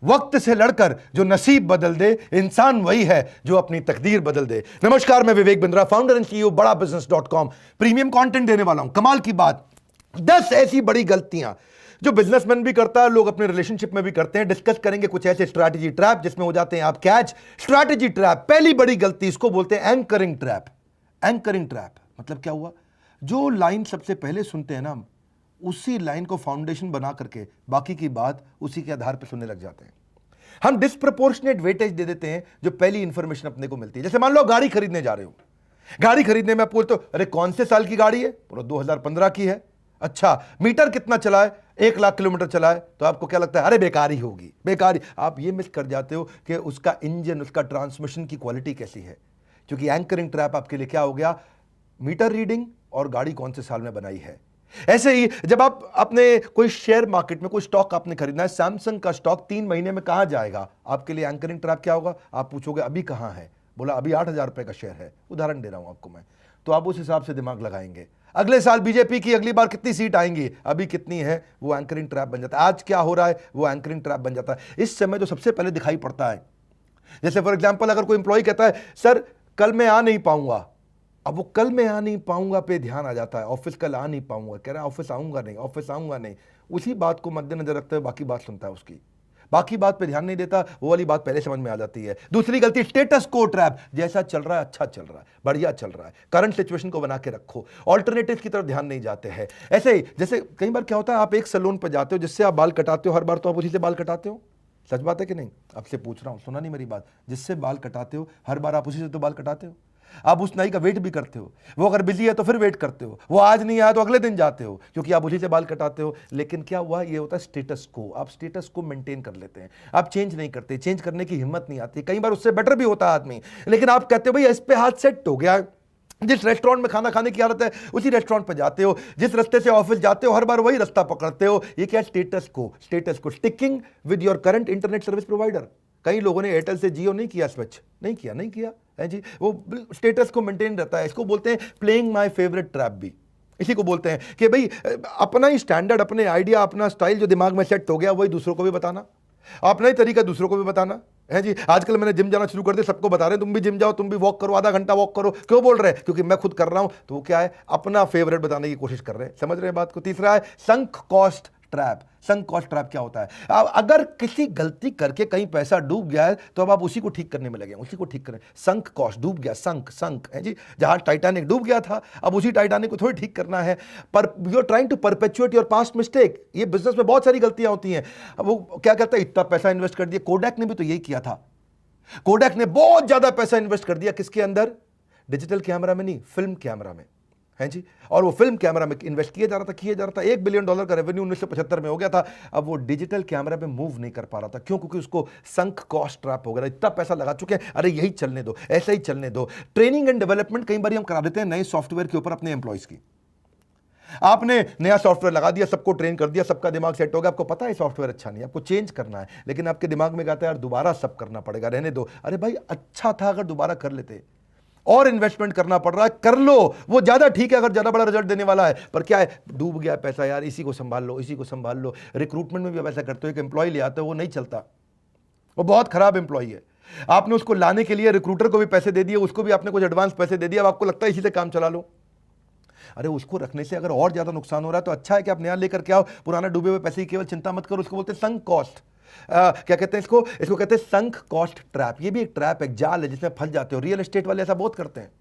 वक्त से लड़कर जो नसीब बदल दे, इंसान वही है जो अपनी तकदीर बदल दे। नमस्कार, मैं Vivek Bindra, founder and CEO बड़ा बिजनेस.com। प्रीमियम कंटेंट देने वाला हूं। कमाल की बात, 10 ऐसी बड़ी गलतियां जो बिजनेसमैन भी करता है, लोग अपने रिलेशनशिप में भी करते हैं। डिस्कस करेंगे कुछ ऐसे स्ट्रैटेजी ट्रैप जिसमें हो जाते हैं आप कैच। स्ट्रैटेजी ट्रैप, पहली बड़ी गलती, इसको बोलते हैं एंकरिंग ट्रैप। एंकरिंग ट्रैप मतलब क्या हुआ? जो लाइन सबसे पहले सुनते हैं ना, उसी लाइन को फाउंडेशन बना करके बाकी की बात उसी के आधार पर सुनने लग जाते हैं। हम डिस्प्रपोर्शनेट वेटेज दे देते हैं जो पहली इंफॉर्मेशन अपने को मिलती है। जैसे मान लो गाड़ी खरीदने जा रहे हो, गाड़ी खरीदने में आप बोलते हो अरे कौन से साल की गाड़ी है? बोलो 2015 की है। अच्छा, मीटर कितना चला है? 1 लाख किलोमीटर चला है। तो आपको क्या लगता है? अरे बेकारी होगी, बेकारी। आप ये मिस कर जाते हो कि उसका इंजन, उसका ट्रांसमिशन की क्वालिटी कैसी है। क्योंकि एंकरिंग ट्रैप आपके लिए क्या हो गया? मीटर रीडिंग और गाड़ी कौन से साल में बनाई है। ऐसे ही जब आप अपने कोई शेयर मार्केट में कोई स्टॉक आपने खरीदना है, सैमसंग का स्टॉक 3 महीने में कहां जाएगा, आपके लिए एंकरिंग ट्रैप क्या होगा? आप पूछोगे अभी कहां है? बोला अभी 8,000 रुपए का शेयर है। उदाहरण दे रहा हूं आपको मैं। तो आप उस हिसाब से दिमाग लगाएंगे। अगले साल बीजेपी की अगली बार कितनी सीट आएंगी, अभी कितनी है, वो एंकरिंग ट्रैप बन जाता है। आज क्या हो रहा है, वो एंकरिंग ट्रैप बन जाता है। इस समय जो सबसे पहले दिखाई पड़ता है, जैसे फॉर एग्जाम्पल अगर कोई इंप्लॉय कहता है सर कल मैं आ नहीं पाऊंगा, अब वो कल मैं आ नहीं पाऊंगा पे ध्यान आ जाता है। ऑफिस कल आ नहीं पाऊंगा, कह रहा है ऑफिस आऊंगा नहीं, ऑफिस आऊंगा नहीं। उसी बात को मद्देनजर रखते हुए बाकी बात सुनता है उसकी, बाकी बात पे ध्यान नहीं देता। वो वाली बात पहले समझ में आ जाती है। दूसरी गलती, स्टेटस को ट्रैप। जैसा चल रहा है, अच्छा चल रहा है, बढ़िया चल रहा है, करंट सिचुएशन को बना के रखो, ऑल्टरनेटिव की तरफ ध्यान नहीं जाते हैं। ऐसे ही जैसे कई बार क्या होता है, आप एक सैलून पर जाते हो जिससे आप बाल कटाते हो, हर बार तो आप उसी से बाल कटाते हो। सच बात है कि नहीं? आपसे पूछ रहा हूं, सुना नहीं मेरी बात? जिससे बाल कटाते हो हर बार आप उसी से तो बाल कटाते हो। आप उस नाई का वेट भी करते हो, वो अगर बिजी है तो फिर वेट करते हो, वो आज नहीं आया तो अगले दिन जाते हो, क्योंकि आप उसी से बाल कटाते हो। लेकिन क्या हुआ, ये होता है स्टेटस को। आप स्टेटस को मेंटेन कर लेते हैं, आप चेंज नहीं करते, चेंज करने की हिम्मत नहीं आती। कई बार उससे बेटर भी होता है आदमी, लेकिन आप कहते हो भाई इस पे हाथ सेट हो गया। जिस रेस्टोरेंट में खाना खाने की आदत है उसी रेस्टोरेंट पर जाते हो, जिस रास्ते से ऑफिस जाते हो हर बार वही रास्ता पकड़ते हो। ये क्या? स्टेटस को। स्टेटस को, sticking with your current internet service provider. कई लोगों ने एयरटेल से जियो नहीं किया, स्विच नहीं किया, नहीं किया है जी। वो स्टेटस को मेंटेन रहता है। इसको बोलते हैं प्लेइंग माय फेवरेट ट्रैप भी। इसी को बोलते हैं कि भाई अपना ही स्टैंडर्ड, अपने आइडिया, अपना स्टाइल जो दिमाग में सेट हो गया वही दूसरों को भी बताना, अपना ही तरीका दूसरों को भी बताना है जी। आजकल मैंने जिम जाना शुरू कर दिया, सबको बता रहे हैं तुम भी जिम जाओ, तुम भी वॉक करो, आधा घंटा वॉक करो। क्यों बोल रहे हैं? क्योंकि मैं खुद कर रहा हूं। तो वो क्या है? अपना फेवरेट बताने की कोशिश कर रहे हैं। समझ रहे हैं बात को? तीसरा है sunk cost trap. Sunk cost trap क्या होता है? अब अगर किसी गलती करके कहीं पैसा डूब गया है तो अब आप उसी को ठीक करने में लगे, उसी को ठीक करें। संक कॉस्ट, डूब गया, संक संक है जी। जहां टाइटैनिक डूब गया था, अब उसी टाइटैनिक को थोड़ी ठीक करना है। पर you are trying to perpetuate your past mistake. ये बिजनेस में बहुत सारी गलतियां होती हैं। अब वो क्या कहता है, इतना पैसा इन्वेस्ट कर दिया। कोडैक ने भी तो यही किया था। कोडैक ने बहुत ज्यादा पैसा इन्वेस्ट कर दिया, किसके अंदर? डिजिटल कैमरा में नहीं, फिल्म कैमरा में है जी। और वो फिल्म कैमरा में इन्वेस्ट किया जा रहा था। $1 बिलियन का रेवेन्यू 1975 में हो गया था। अब वो डिजिटल कैमरा पे मूव नहीं कर पा रहा था। क्यों? क्योंकि उसको संक कॉस्ट ट्रैप हो गया। इतना पैसा लगा चुके हैं, अरे यही चलने दो, ऐसा ही चलने दो। ट्रेनिंग एंड डेवलपमेंट कई बार हम करा देते हैं नए सॉफ्टवेयर के ऊपर अपने एम्प्लॉइज की। आपने नया सॉफ्टवेयर लगा दिया, सबको ट्रेन कर दिया, सबका दिमाग सेट हो गया। आपको पता है सॉफ्टवेयर अच्छा नहीं है, आपको चेंज करना है, लेकिन आपके दिमाग में कहता है यार दोबारा सब करना पड़ेगा, रहने दो। अरे भाई अच्छा था अगर दोबारा कर लेते, और इन्वेस्टमेंट करना पड़ रहा है, कर लो, वो ज्यादा ठीक है अगर ज्यादा बड़ा रिजल्ट देने वाला है। पर क्या है, डूब गया पैसा यार, इसी को संभाल लो, इसी को संभाल लो। रिक्रूटमेंट में भी आप ऐसा करते हो, एक एम्प्लॉय ले आते हो, वो नहीं चलता, वो बहुत खराब एम्प्लॉय है। आपने उसको लाने के लिए रिक्रूटर को भी पैसे दे दिए, उसको भी आपने कुछ एडवांस पैसे दे दिए, अब आपको लगता है इसी से काम चला लो। अरे उसको रखने से अगर और ज्यादा नुकसान हो रहा है तो अच्छा है कि आप नया लेकर के आओ, पुराना डूबे हुए पैसे की केवल चिंता मत करो। उसको बोलते हैं संक कॉस्ट। क्या कहते हैं इसको कहते हैं संक कॉस्ट ट्रैप। ये भी एक ट्रैप है, जाल है जिसमें फंस जाते हो। रियल एस्टेट वाले ऐसा बहुत करते हैं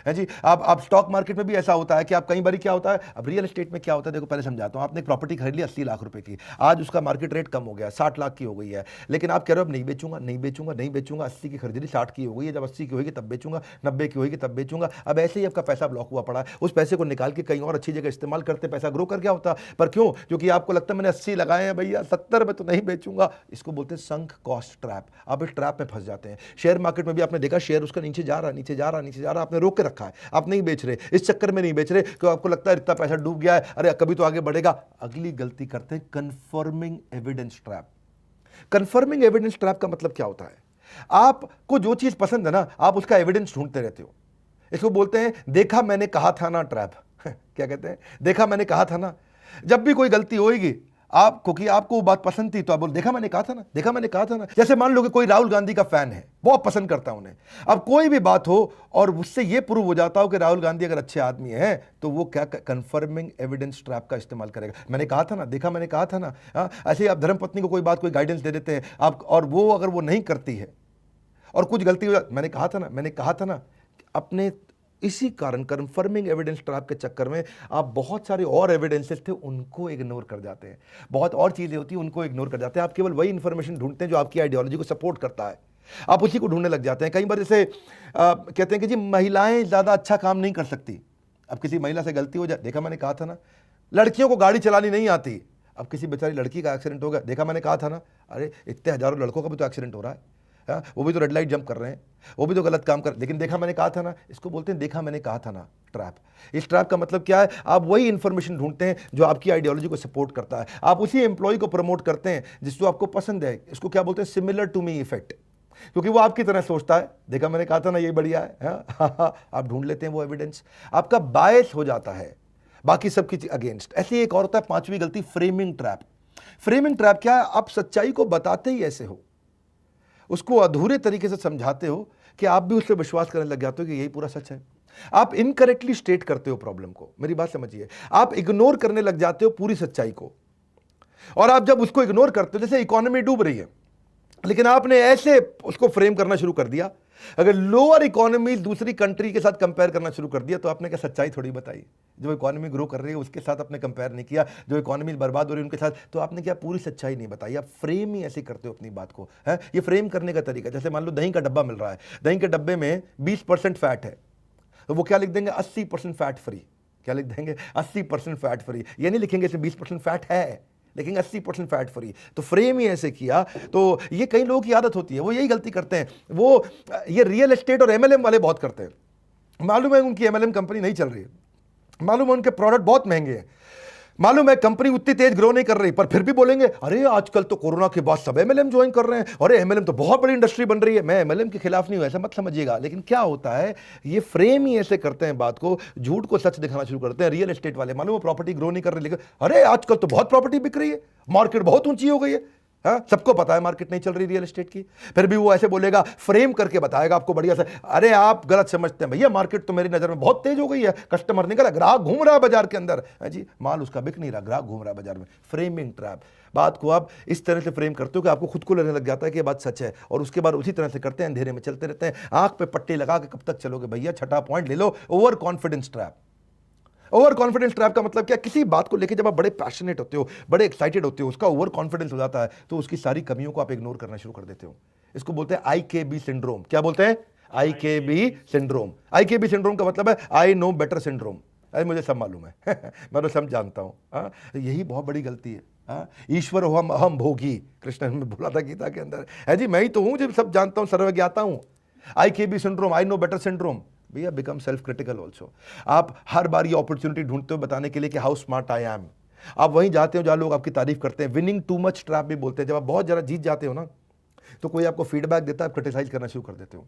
है जी। आप स्टॉक मार्केट में भी ऐसा होता है कि आप कई बार क्या होता है, अब रियल एस्टेट में क्या होता है देखो, पहले समझाता हूं। आपने एक प्रॉपर्टी खरीद ली 80 लाख रुपए की, आज उसका मार्केट रेट कम हो गया, 60 लाख की हो गई है, लेकिन आप कह रहे हो अब नहीं बेचूंगा, नहीं बेचूंगा, नहीं बेचूंगा। 80 की खरीदी, 60 की हो गई है, जब 80 की होगी तब बेचूंगा, 90 की होगी तब बेचूंगा। अब ऐसे ही आपका पैसा ब्लॉक हुआ पड़ा है, उस पैसे को निकाल के कहीं और अच्छी जगह इस्तेमाल करते, पैसा ग्रो कर क्या होता। पर क्यों? क्योंकि आपको लगता है मैंने 80 लगाए हैं भैया, 70 में तो नहीं बेचूंगा। इसको बोलते हैं संक कॉस्ट ट्रैप। आप इस ट्रैप में फंस जाते हैं। शेयर मार्केट में भी आपने देखा, शेयर उसका नीचे जा रहा, नीचे जा रहा, नीचे जा रहा, आपने रोक के रखा है, आप नहीं बेच रहे, इस चक्कर में नहीं बेच रहे क्योंकि आपको लगता है इतना पैसा डूब गया है, अरे कभी तो आगे बढ़ेगा। अगली गलती करते हैं confirming evidence trap. Confirming evidence trap का मतलब क्या होता है? आपको जो चीज पसंद है ना, आप उसका एविडेंस ढूंढते रहते हो। इसको बोलते हैं देखा मैंने कहा था ना ट्रैप। क्या कहते हैं? देखा मैंने कहा था ना। जब भी कोई गलती होगी आप क्योंकि आपको वो बात पसंद थी तो आप बोल देखा मैंने कहा था ना, देखा मैंने कहा था ना। जैसे मान लो कि कोई राहुल गांधी का फैन है, बहुत पसंद करता है उन्हें, अब कोई भी बात हो और उससे ये प्रूव हो जाता हो कि राहुल गांधी अगर अच्छे आदमी हैं तो वो क्या कंफर्मिंग एविडेंस ट्रैप का इस्तेमाल करेगा। मैंने कहा था ना, देखा मैंने कहा था ना। ऐसे ही आप धर्मपत्नी को कोई बात कोई गाइडेंस दे देते हैं आप, और वो अगर वो नहीं करती है और कुछ गलती हो जाती, मैंने कहा था ना, मैंने कहा था ना। अपने इसी कारण कंफर्मिंग एविडेंस ट्रैप के चक्कर में आप बहुत सारे और एविडेंसेस थे उनको इग्नोर कर जाते हैं, बहुत और चीजें होती हैं उनको इग्नोर कर जाते हैं। आप केवल वही इंफॉर्मेशन ढूंढते हैं जो आपकी आइडियोलॉजी को सपोर्ट करता है, आप उसी को ढूंढने लग जाते हैं। कई बार जैसे कहते हैं कि जी महिलाएं ज्यादा अच्छा काम नहीं कर सकती। अब किसी महिला से गलती हो जाए, देखा मैंने कहा था ना। लड़कियों को गाड़ी चलानी नहीं आती, अब किसी बेचारी लड़की का एक्सीडेंट हो गया, देखा मैंने कहा था ना। अरे इतने हजारों लड़कों का भी तो एक्सीडेंट हो रहा है, वो भी तो रेड लाइट जंप कर रहे हैं, वो भी तो गलत काम कर, लेकिन देखा मैंने कहा था ना। इसको बोलते हैं देखा मैंने कहा था ना ट्रैप। इस ट्रैप का मतलब क्या है, आप वही इंफॉर्मेशन ढूंढते हैं जो आपकी आइडियोलॉजी को सपोर्ट करता है, आप उसी एम्प्लॉय को प्रमोट करते हैं जिसको आपको पसंद है। इसको क्या बोलते हैं, सिमिलर टू मी इफेक्ट, क्योंकि वो आपकी तरह सोचता है। देखा मैंने कहा था ना, ये बढ़िया है। आप ढूंढ लेते हैं वो एविडेंस, आपका बायस हो जाता है बाकी सबकी अगेंस्ट। ऐसी एक और होता है पांचवी गलती, फ्रेमिंग ट्रैप। फ्रेमिंग ट्रैप क्या है, आप सच्चाई को बताते ही ऐसे हो, उसको अधूरे तरीके से समझाते हो कि आप भी उससे विश्वास करने लग जाते हो कि यही पूरा सच है। आप इनकरेक्टली स्टेट करते हो प्रॉब्लम को, मेरी बात समझिए। आप इग्नोर करने लग जाते हो पूरी सच्चाई को, और आप जब उसको इग्नोर करते हो, जैसे इकोनॉमी डूब रही है लेकिन आपने ऐसे उसको फ्रेम करना शुरू कर दिया, अगर लोअर इकोनॉमी दूसरी कंट्री के साथ कंपेयर करना शुरू कर दिया तो आपने क्या सच्चाई थोड़ी बताई। जो इकोनॉमी ग्रो कर रही है उसके साथ आपने कंपेयर नहीं किया, जो इकोनॉमी बर्बाद हो रही है उनके साथ, तो आपने क्या पूरी सच्चाई नहीं बताई। आप फ्रेम ही ऐसे करते हो अपनी बात को, है ये फ्रेम करने का तरीका। जैसे मान लो दही का डब्बा मिल रहा है, दही के डब्बे में 20% फैट है, तो वो क्या लिख देंगे, 80% फैट फ्री। क्या लिख देंगे, 80% फैट फ्री। ये नहीं लिखेंगे इसमें 20% फैट है, लेकिन 80% फैट फ्री। तो फ्रेम ही ऐसे किया। तो ये कई लोगों की आदत होती है, वो यही गलती करते हैं। वो ये रियल एस्टेट और एमएलएम वाले बहुत करते हैं। मालूम है उनकी एमएलएम कंपनी नहीं चल रही है, मालूम है उनके प्रोडक्ट बहुत महंगे हैं, मालूम है कंपनी उतनी तेज ग्रो नहीं कर रही, पर फिर भी बोलेंगे अरे आजकल तो कोरोना के बाद सब एमएलएम ज्वाइन कर रहे हैं, अरे एमएलएम तो बहुत बड़ी इंडस्ट्री बन रही है। मैं एमएलएम के खिलाफ नहीं हूं, ऐसा मत समझिएगा, लेकिन क्या होता है ये फ्रेम ही ऐसे करते हैं बात को, झूठ को सच दिखाना शुरू करते हैं। रियल एस्टेट वाले मालूम है प्रॉपर्टी ग्रो नहीं कर रही, लेकिन अरे आजकल तो बहुत प्रॉपर्टी बिक रही है, मार्केट बहुत ऊंची हो गई है। हाँ, सबको पता है मार्केट नहीं चल रही रियल एस्टेट की, फिर भी वो ऐसे बोलेगा, फ्रेम करके बताएगा आपको बढ़िया से। अरे आप गलत समझते हैं भैया, मार्केट तो मेरी नजर में बहुत तेज हो गई है, कस्टमर निकला, ग्राहक घूम रहा है बाजार के अंदर, है जी, माल उसका बिक नहीं रहा, ग्राहक घूम रहा है बाजार में। Framing trap. बात को आप इस तरह से फ्रेम करते हो कि आपको खुद को लगने लग जाता है कि ये बात सच है, और उसके बाद उसी तरह से करते हैं, अंधेरे में चलते रहते हैं, आंख पे पट्टी लगा के कब तक चलोगे भैया। छठा पॉइंट ले लो, over confidence trap. Over confidence trap का मतलब क्या, किसी बात को लेकर जब आप बड़े पैशनेट होते हो, बड़े एक्साइटेड होते हो, उसका ओवर कॉन्फिडेंस हो जाता है, तो उसकी सारी कमियों को आप इग्नोर करना शुरू कर देते हो। इसको बोलते हैं IKB सिंड्रोम। क्या बोलते हैं, IKB सिंड्रोम। IKB सिंड्रोम का मतलब है आई नो बेटर सिंड्रोम। अरे मुझे सब मालूम है मैं तो सब जानता हूं। यही बहुत बड़ी गलती है। ईश्वर हो हम भोगी, कृष्ण ने बोला था गीता के अंदर, है जी, मैं ही तो हूं जब सब जानता हूं, सर्वज्ञाता हूं। IKB syndrome, I know better syndrome. भैया बिकम सेल्फ क्रिटिकल ऑल्सो। आप हर बार ये अपॉर्चुनिटी ढूंढते हो बताने के लिए कि हाउ स्मार्ट आई एम। आप वहीं जाते हो जहां लोग आपकी तारीफ करते हैं। विनिंग टू मच ट्रैप भी बोलते हैं। जब आप बहुत जरा जीत जाते हो ना, तो कोई आपको फीडबैक देता है, आप क्रिटिसाइज करना शुरू कर देते हो।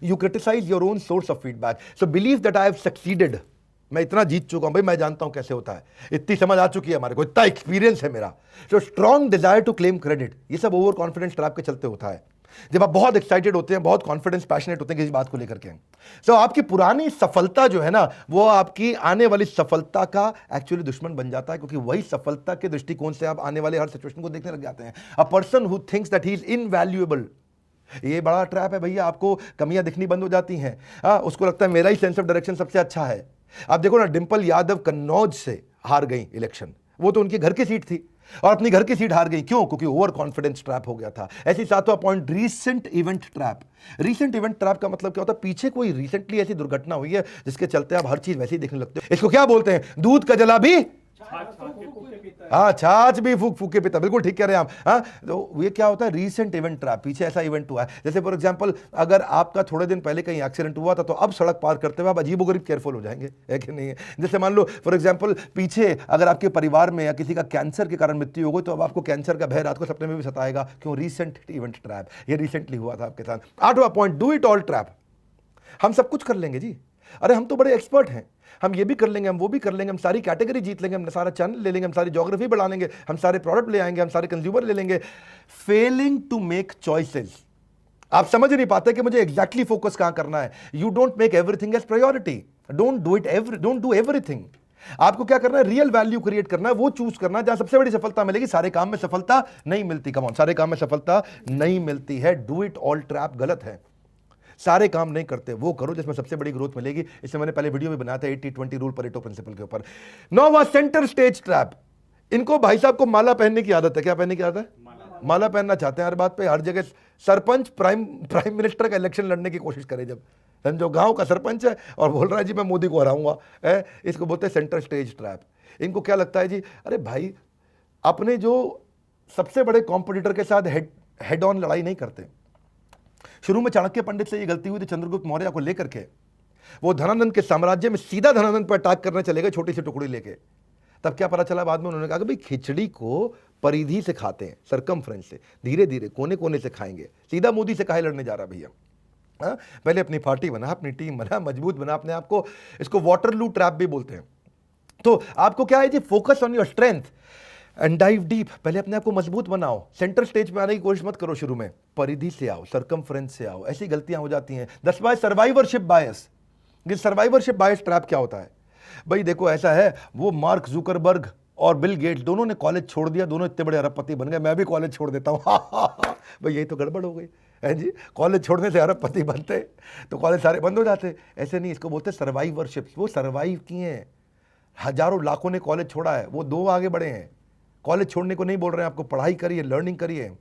You criticise your own source of feedback. So believe that I have succeeded. मैं इतना जीत चुका हूं भाई, मैं जानता हूं कैसे होता है, इतनी समझ आ चुकी है हमारे को, इतना एक्सपीरियंस है मेरा। So strong desire to claim credit, ये सब ओवर कॉन्फिडेंस ट्रैप के चलते होता है। जब आप बहुत एक्साइटेड होते हैं, बहुत कॉन्फिडेंस पैशनेट होते हैं किसी बात को लेकर के, तो आपकी पुरानी सफलता जो है ना, वो आपकी आने वाली सफलता का एक्चुअली दुश्मन बन जाता है, क्योंकि वही सफलता के दृष्टिकोण से आप आने वाले हर सिचुएशन को देखने लग जाते हैं। A person who thinks that he is invaluable, ये बड़ा ट्रैप है भैया। आपको कमियां दिखनी बंद हो जाती हैं। उसको लगता है मेरा ही सेंस ऑफ डायरेक्शन सबसे अच्छा है। आप देखो ना, डिंपल यादव कन्नौज से हार गई इलेक्शन, वो तो उनके घर की सीट थी, और अपनी घर की सीट हार गई। क्यों? क्योंकि ओवर कॉन्फिडेंस ट्रैप हो गया था। ऐसी सातवां point, recent event trap. Recent event trap का मतलब क्या होता है, पीछे कोई रिसेंटली ऐसी दुर्घटना हुई है जिसके चलते आप हर चीज वैसे ही देखने लगते हो। इसको क्या बोलते हैं, दूध का जला भी, हाँ, छाछ भी फूक फूक के पीता। बिल्कुल ठीक कह रहे हैं आप। हाँ, तो ये क्या होता है, रीसेंट इवेंट ट्रैप। पीछे ऐसा इवेंट हुआ है, जैसे फॉर एग्जांपल अगर आपका थोड़े दिन पहले कहीं एक्सीडेंट हुआ था, तो अब सड़क पार करते हुए आप अजीबोगरीब केयरफुल हो जाएंगे, है कि नहीं है? जैसे मान लो फॉर एग्जांपल पीछे अगर आपके परिवार में या किसी का कैंसर के कारण मृत्यु हो गई, तो अब आपको कैंसर का भय रात को सपने में भी सताएगा। क्यों? रीसेंट इवेंट ट्रैप, ये रिसेंटली हुआ था आपके साथ। आठवां point, do it all trap. हम सब कुछ कर लेंगे जी, अरे हम तो बड़े एक्सपर्ट हैं, हम ये भी कर लेंगे, हम वो भी कर लेंगे, हम सारी कैटेगरी जीत लेंगे, हम सारा चैनल ले लेंगे, हम सारी ज्योग्राफी बढ़ा लेंगे, हम सारे प्रोडक्ट ले आएंगे, हम सारे कंज्यूमर ले लेंगे। फेलिंग टू मेक चॉइसेस, आप समझ नहीं पाते कि मुझे एग्जैक्टली फोकस कहां करना है। You don't make everything as priority, don't do everything. आपको क्या करना है, रियल वैल्यू क्रिएट करना है, वो चूज करना है जहां सबसे बड़ी सफलता मिलेगी। सारे काम में सफलता नहीं मिलती, कम ऑन, सारे काम में सफलता नहीं मिलती है। डू इट ऑल ट्रैप गलत है, सारे काम नहीं करते, वो करो जिसमें सबसे बड़ी ग्रोथ मिलेगी। इससे मैंने पहले वीडियो भी बनाया था 80-20 रूल, परेटो प्रिंसिपल के ऊपर। नौवां, सेंटर स्टेज ट्रैप। इनको भाई साहब को माला पहनने की आदत है। क्या पहनने की आदत है? माला पहनना चाहते हैं हर बात पे, हर जगह। सरपंच प्राइम मिनिस्टर का इलेक्शन लड़ने की कोशिश करे, जब जो गांव का सरपंच है और बोल रहा है जी मैं मोदी को हराऊंगा, इसको बोलते हैं सेंटर स्टेज ट्रैप। इनको क्या लगता है जी, अरे भाई अपने जो सबसे बड़े कॉम्पिटिटर के साथ हेड ऑन लड़ाई नहीं करते। शुरू में चाणक्य पंडित से ये गलती हुई थी चंद्रगुप्त मौर्य को लेकर के। वो धनानंद के साम्राज्य में सीधा धनानंद पर अटैक करने चले गए छोटी सी टुकड़ी लेके। तब क्या पता चला बाद में, उन्होंने कहा कि भाई खिचड़ी को परिधि से खाते हैं, सरकमफ्रेंस से, धीरे धीरे कोने कोने से खाएंगे, सीधा मोदी से काहे लड़ने जा रहा भैया। पहले अपनी पार्टी बना, अपनी टीम बना, मजबूत बना अपने आप को। इसको वाटरलू ट्रैप भी बोलते हैं। तो आपको क्या है जी, focus on your strength and dive deep. पहले अपने आप को मजबूत बनाओ, सेंटर स्टेज पे आने की कोशिश मत करो शुरू में, परिधि से आओ, सरकमफ्रेंस से आओ। ऐसी गलतियां हो जाती हैं। 10वां, सर्वाइवरशिप बायस। ये सर्वाइवरशिप बायस ट्रैप क्या होता है भाई? देखो ऐसा है, वो मार्क जुकरबर्ग और बिल गेट्स दोनों ने कॉलेज छोड़ दिया, दोनों इतने बड़े अरबपति बन गए, मैं भी कॉलेज छोड़ देता हूँ। भाई यही तो गड़बड़ हो गई है जी। कॉलेज छोड़ने से अरबपति बनते तो कॉलेज सारे बंद हो जाते। ऐसे नहीं, इसको बोलते सर्वाइवरशिप। वो सर्वाइव किए हैं, हजारों लाखों ने कॉलेज छोड़ा है, वो 2 आगे बढ़े हैं। कॉलेज छोड़ने को नहीं बोल रहे हैं आपको, पढ़ाई करिए, लर्निंग करिए,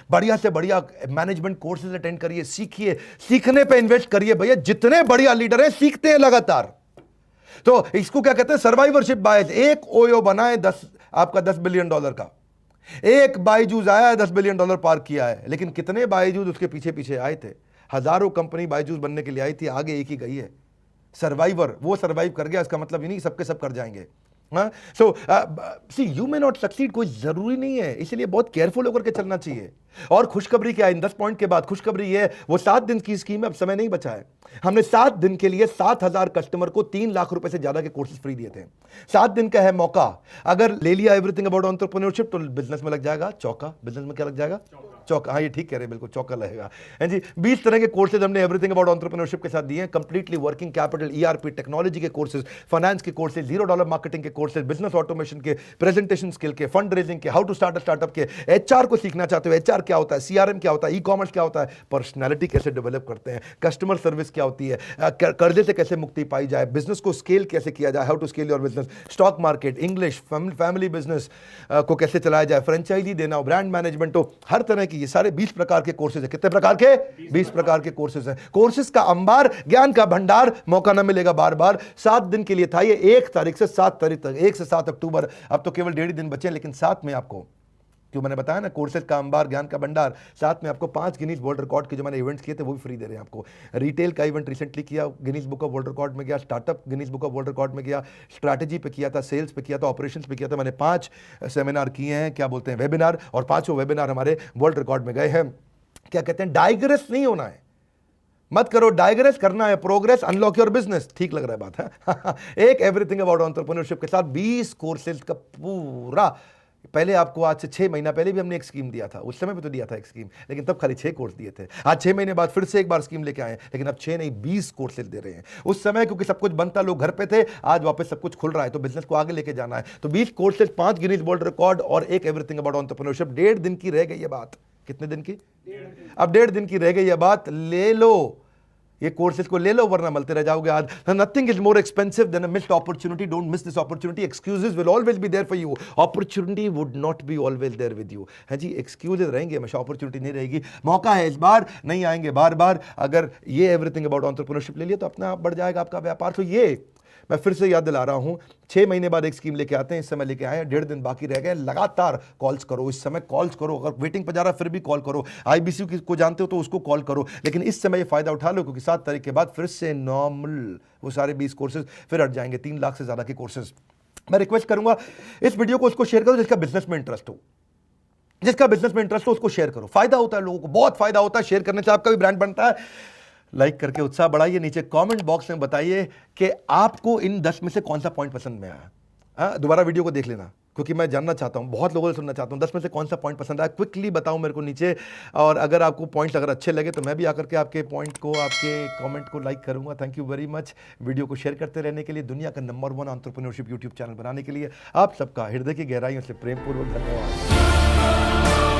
बढ़िया से बढ़िया मैनेजमेंट कोर्सेज अटेंड करिए, सीखिए, सीखने पे इन्वेस्ट करिए भैया। जितने बढ़िया लीडर हैं सीखते हैं लगातार। तो इसको क्या कहते हैं, सर्वाइवरशिप बायस। एक ओयो बनाए आपका $10 बिलियन का, एक बायजूस आया है $10 बिलियन पार किया है, लेकिन कितने बायजूस उसके पीछे पीछे आए थे। हजारों कंपनी बायजूस बनने के लिए आई थी, आगे एक ही गई है। सर्वाइवर, वो सर्वाइव कर गया, इसका मतलब ये नहीं सबके सब कर जाएंगे। सो सी यू मे नॉट सक्सीड, कोई जरूरी नहीं है, इसलिए बहुत केयरफुल होकर के चलना चाहिए। और खुशखबरी क्या है इन 10 पॉइंट के बाद? खुशखबरी ये है, वो 7 दिन की स्कीम है, अब समय नहीं बचा है। हमने 7 दिन के लिए 7,000 कस्टमर को 3 लाख रुपए से ज्यादा के कोर्सेज फ्री दिए थे। 7 दिन का है मौका, अगर ले लिया एवरीथिंग अबाउट एंटरप्रेन्योरशिप तो बिजनेस में लग जाएगा चौका। बिजनेस में क्या लग जाएगा? चौका। हाँ ये ठीक कह रहे हैं, बिल्कुल चौका लगेगा है जी। 20 तरह के कोर्सेज हमने एवरीथिंग अबाउट एंटरप्रेन्योरशिप के साथ दिए हैं। Completely working capital, ERP, technology के कोर्सेज, फाइनेंस के कोर्सेज, $0 मार्केटिंग के कोर्सेज, बिजनेस ऑटोमेशन के, प्रेजेंटेशन स्किल के, फंड रेजिंग के, how to start a startup के, एचआर को सीखना चाहते हो, एचआर क्या होता है, सीआरएम क्या होता है, ई कॉमर्स क्या होता है, पर्सनैलिटी कैसे डेवलप करते हैं, कस्टमर सर्विस क्या होती है, कर्जे से कैसे मुक्ति पाई जाए, बिजनेस को स्केल कैसे किया जाए, how to scale your business, stock market, English, family business को कैसे चलाया जाए, फ्रेंचाइजी देना हो, ब्रांड मैनेजमेंट हो, हर तरह की, ये सारे 20 प्रकार के कोर्सेज है। कितने प्रकार के? 20 प्रकार के कोर्सेज हैं। कोर्सेज का अंबार, ज्ञान का भंडार, मौका ना मिलेगा बार बार। 7 दिन के लिए था ये, 1 तारीख से 7 तारीख तक, 1 से 7 अक्टूबर। अब तो केवल 1.5 दिन बचे हैं, लेकिन साथ में आपको, जो मैंने बताया ना, कोर्सेज का अंबार, ज्ञान का भंडार, साथ में आपको 5 गिनीज वर्ल्ड रिकॉर्ड के जो मैंने इवेंट्स किए थे वो भी फ्री दे रहे हैं आपको। रिटेल का इवेंट रिसेंटली किया, Guinness book of world record में गया, startup Guinness book of world record में गया, स्ट्रैटेजी पे किया था, सेल्स पे किया था, ऑपरेशंस पे किया था। मैंने 5 सेमिनार किए हैं, क्या बोलते हैं, वेबिनार, और 5 वेबिनार हमारे वर्ल्ड रिकॉर्ड में गए हैं। क्या कहते हैं, डाइग्रेस नहीं होना है, मत करो, डाइग्रेस करना है, प्रोग्रेस, अनलॉक योर बिजनेस। ठीक लग रहा है बात है? एक एवरीथिंग अबाउट एंटरप्रेन्योरशिप के साथ 20 कोर्सेज का पूरा। पहले आपको आज से 6 महीना पहले भी हमने एक स्कीम दिया था, उस समय भी तो दिया था एक स्कीम, लेकिन तब खाली 6 कोर्स दिए थे। आज 6 महीने बाद फिर से एक बार स्कीम लेके आए, लेकिन अब 6 नहीं 20 कोर्सेज दे रहे हैं। उस समय क्योंकि सब कुछ बनता, लोग घर पे थे, आज वापस सब कुछ खुल रहा है, तो बिजनेस को आगे लेके जाना है। तो 20 कोर्सेज, 5 गिनीज वर्ल्ड रिकॉर्ड और एक एवरीथिंग अबाउट एंटरप्रेन्योरशिप। 1.5 दिन की रह गई ये बात। कितने दिन की? अब 1.5 दिन की रह गई ये बात। ले लो ये कोर्सेज को, ले लो, वरना मलते रह जाओगे। आज nothing is more expensive than a missed opportunity. Don't miss this opportunity. Excuses will always be there for you, opportunity would not be always there with you. है जी, एक्सक्यूजेस रहेंगे हमेशा, अपॉर्चुनिटी नहीं रहेगी। मौका है इस बार, नहीं आएंगे बार बार। अगर ये एवरीथिंग अबाउट एंटरप्रेन्योरशिप ले लिया तो अपना आप बढ़ जाएगा आपका व्यापार। तो ये मैं फिर से याद दिला रहा हूं, 6 महीने बाद एक स्कीम लेके आते हैं, इस समय लेके आए हैं, 1.5 दिन बाकी रह गए। लगातार कॉल्स करो, इस समय कॉल्स करो, अगर वेटिंग पर जा रहा फिर भी कॉल करो, आईबीसी को जानते हो तो उसको कॉल करो, लेकिन इस समय ये फायदा उठा लो, क्योंकि 7 तारीख के बाद फिर से नॉर्मल वो सारे 20 कोर्सेज फिर हट जाएंगे, 3 लाख से ज्यादा के कोर्सेज। मैं रिक्वेस्ट करूंगा इस वीडियो को उसको शेयर करो जिसका बिजनेस में इंटरेस्ट हो, जिसका बिजनेस में इंटरेस्ट हो उसको शेयर करो। फायदा होता है लोगों को, बहुत फायदा होता है शेयर करने से, आपका भी ब्रांड बनता है, लाइक करके उत्साह बढ़ाइए। नीचे कमेंट बॉक्स में बताइए कि आपको इन 10 में से कौन सा पॉइंट पसंद में आया। दोबारा वीडियो को देख लेना, क्योंकि मैं जानना चाहता हूं, बहुत लोगों से सुनना चाहता हूं 10 में से कौन सा पॉइंट पसंद आया। क्विकली बताओ मेरे को नीचे। और अगर आपको पॉइंट्स अगर अच्छे लगे तो मैं भी आकर के आपके पॉइंट को, आपके कमेंट को लाइक करूंगा। Thank you very much. Video को शेयर करते रहने के लिए, दुनिया का नंबर 1 एंटरप्रेन्योरशिप यूट्यूब चैनल बनाने के लिए आप सबका हृदय की गहराइयों से प्रेमपूर्वक धन्यवाद।